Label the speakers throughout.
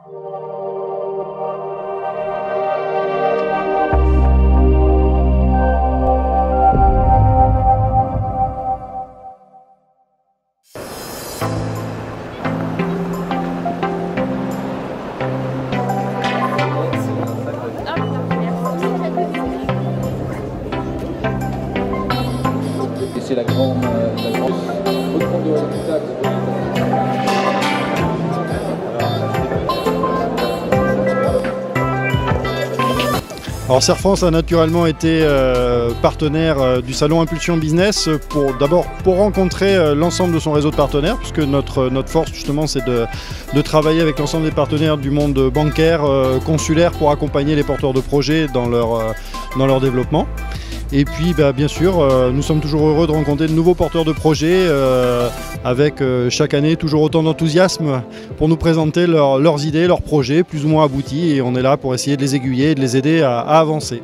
Speaker 1: C'est la grande
Speaker 2: Alors Serre-France a naturellement été partenaire du salon Impulsion Business d'abord pour rencontrer l'ensemble de son réseau de partenaires, puisque notre force justement c'est de travailler avec l'ensemble des partenaires du monde bancaire, consulaire, pour accompagner les porteurs de projets dans leur développement. Et puis bien sûr, nous sommes toujours heureux de rencontrer de nouveaux porteurs de projets avec chaque année toujours autant d'enthousiasme pour nous présenter leurs idées, leurs projets plus ou moins aboutis, et on est là pour essayer de les aiguiller et de les aider à avancer.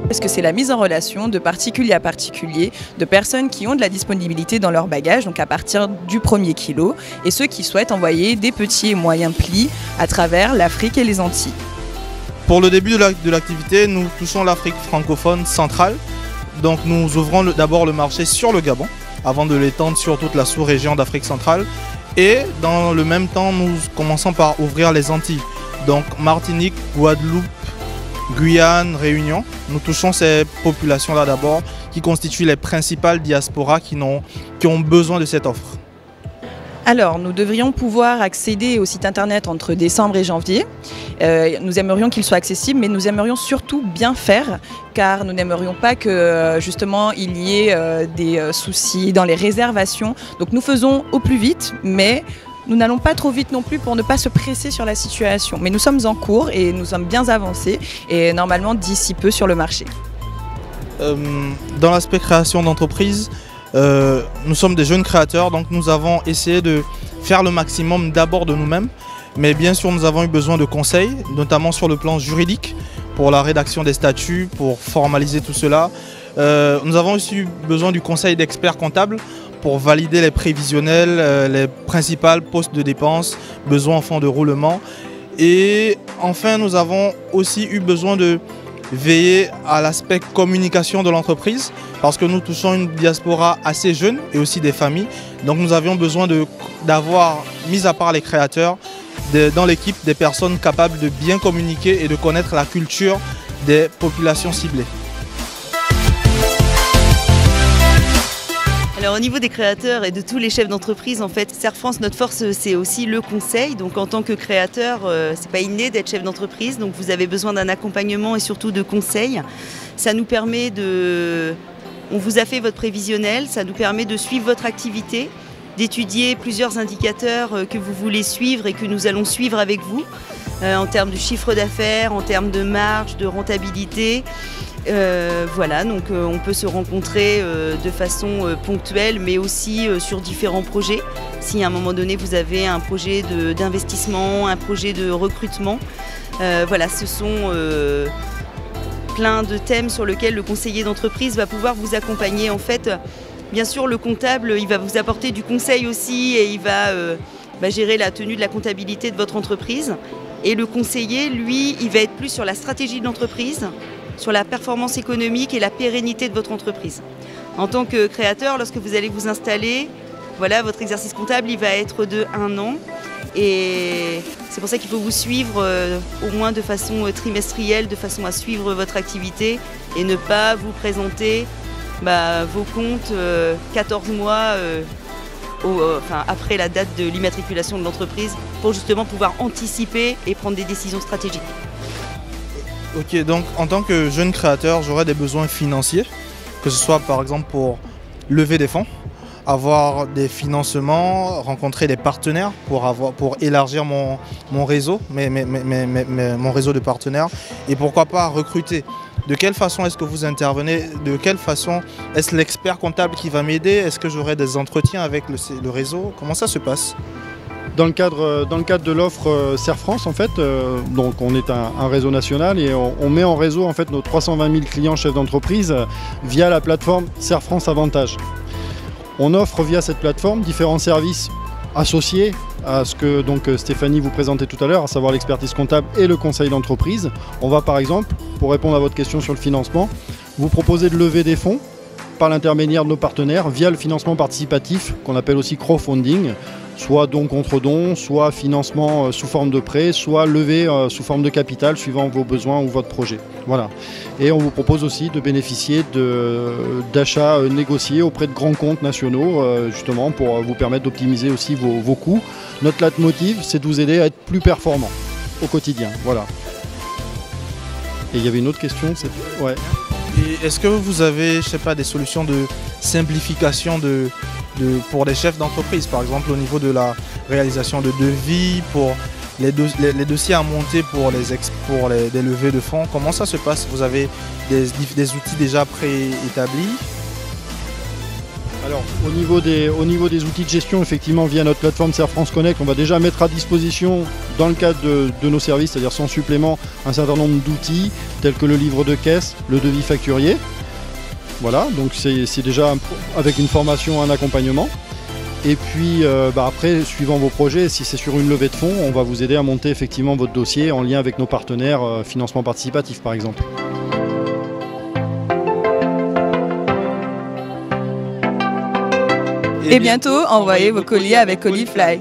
Speaker 3: Parce que c'est la mise en relation de particulier à particulier, de personnes qui ont de la disponibilité dans leur bagage, donc à partir du 1er kilo, et ceux qui souhaitent envoyer des petits et moyens plis à travers l'Afrique et les Antilles.
Speaker 4: Pour le début de l'activité, nous touchons l'Afrique francophone centrale. Donc nous ouvrons d'abord le marché sur le Gabon, avant de l'étendre sur toute la sous-région d'Afrique centrale. Et dans le même temps, nous commençons par ouvrir les Antilles. Donc Martinique, Guadeloupe, Guyane, Réunion. Nous touchons ces populations-là d'abord, qui constituent les principales diasporas qui ont besoin de cette offre.
Speaker 3: Alors, nous devrions pouvoir accéder au site internet entre décembre et janvier. Nous aimerions qu'il soit accessible, mais nous aimerions surtout bien faire, car nous n'aimerions pas que justement il y ait des soucis dans les réservations. Donc nous faisons au plus vite, mais nous n'allons pas trop vite non plus pour ne pas se presser sur la situation. Mais nous sommes en cours et nous sommes bien avancés, et normalement d'ici peu sur le marché.
Speaker 4: Dans l'aspect création d'entreprise, nous sommes des jeunes créateurs, donc nous avons essayé de faire le maximum d'abord de nous-mêmes. Mais bien sûr, nous avons eu besoin de conseils, notamment sur le plan juridique, pour la rédaction des statuts, pour formaliser tout cela. Nous avons aussi eu besoin du conseil d'experts comptables pour valider les prévisionnels, les principales postes de dépenses, besoins en fonds de roulement. Et enfin, nous avons aussi eu besoin de veiller à l'aspect communication de l'entreprise, parce que nous touchons une diaspora assez jeune et aussi des familles. Donc nous avions besoin d'avoir, mis à part les créateurs, dans l'équipe des personnes capables de bien communiquer et de connaître la culture des populations ciblées.
Speaker 5: Alors au niveau des créateurs et de tous les chefs d'entreprise, en fait, Serre-France, notre force, c'est aussi le conseil. Donc en tant que créateur, c'est pas inné d'être chef d'entreprise. Donc vous avez besoin d'un accompagnement et surtout de conseils. Ça nous permet on vous a fait votre prévisionnel, ça nous permet de suivre votre activité, d'étudier plusieurs indicateurs que vous voulez suivre et que nous allons suivre avec vous, en termes de chiffre d'affaires, en termes de marge, de rentabilité. Voilà, donc on peut se rencontrer de façon ponctuelle, mais aussi sur différents projets. Si à un moment donné vous avez un projet d'investissement, un projet de recrutement, voilà, ce sont plein de thèmes sur lesquels le conseiller d'entreprise va pouvoir vous accompagner. En fait, bien sûr, le comptable, il va vous apporter du conseil aussi, et il va gérer la tenue de la comptabilité de votre entreprise. Et le conseiller, lui, il va être plus sur la stratégie de l'entreprise, sur la performance économique et la pérennité de votre entreprise. En tant que créateur, lorsque vous allez vous installer, voilà, votre exercice comptable, il va être de 1 an. Et c'est pour ça qu'il faut vous suivre au moins de façon trimestrielle, de façon à suivre votre activité et ne pas vous présenter vos comptes 14 mois après la date de l'immatriculation de l'entreprise, pour justement pouvoir anticiper et prendre des décisions stratégiques.
Speaker 4: Ok, donc en tant que jeune créateur, j'aurais des besoins financiers, que ce soit par exemple pour lever des fonds, avoir des financements, rencontrer des partenaires pour élargir mon réseau, mon réseau de partenaires, et pourquoi pas recruter. De quelle façon est-ce que vous intervenez? De quelle façon est-ce l'expert comptable qui va m'aider? Est-ce que j'aurai des entretiens avec le réseau? Comment ça se passe?
Speaker 2: Dans le cadre de l'offre Serre-France, en fait, donc on est un réseau national, et on met en réseau en fait nos 320 000 clients chefs d'entreprise via la plateforme Serre-France Avantage. On offre via cette plateforme différents services associé à ce que donc Stéphanie vous présentait tout à l'heure, à savoir l'expertise comptable et le conseil d'entreprise. On va par exemple, pour répondre à votre question sur le financement, vous proposer de lever des fonds par l'intermédiaire de nos partenaires via le financement participatif qu'on appelle aussi crowdfunding, soit don contre don, soit financement sous forme de prêt, soit levé sous forme de capital suivant vos besoins ou votre projet. Voilà. Et on vous propose aussi de bénéficier d'achats négociés auprès de grands comptes nationaux, justement pour vous permettre d'optimiser aussi vos coûts. Notre leitmotiv, c'est de vous aider à être plus performant au quotidien. Voilà. Et il y avait une autre question, c'était... Ouais.
Speaker 4: Et est-ce que vous avez, je sais pas, des solutions de simplification pour les chefs d'entreprise, par exemple au niveau de la réalisation de devis, pour les dossiers à monter pour des levées de fonds? Comment ça se passe? Vous avez des outils déjà préétablis?
Speaker 2: Alors, au niveau des outils de gestion, effectivement, via notre plateforme Serre France Connect, on va déjà mettre à disposition, dans le cadre de nos services, c'est-à-dire sans supplément, un certain nombre d'outils, tels que le livre de caisse, le devis facturier. Voilà, donc c'est déjà avec une formation, un accompagnement. Et puis après, suivant vos projets, si c'est sur une levée de fonds, on va vous aider à monter effectivement votre dossier en lien avec nos partenaires financement participatif, par exemple.
Speaker 3: Et bientôt, envoyez vos colis avec Colifly.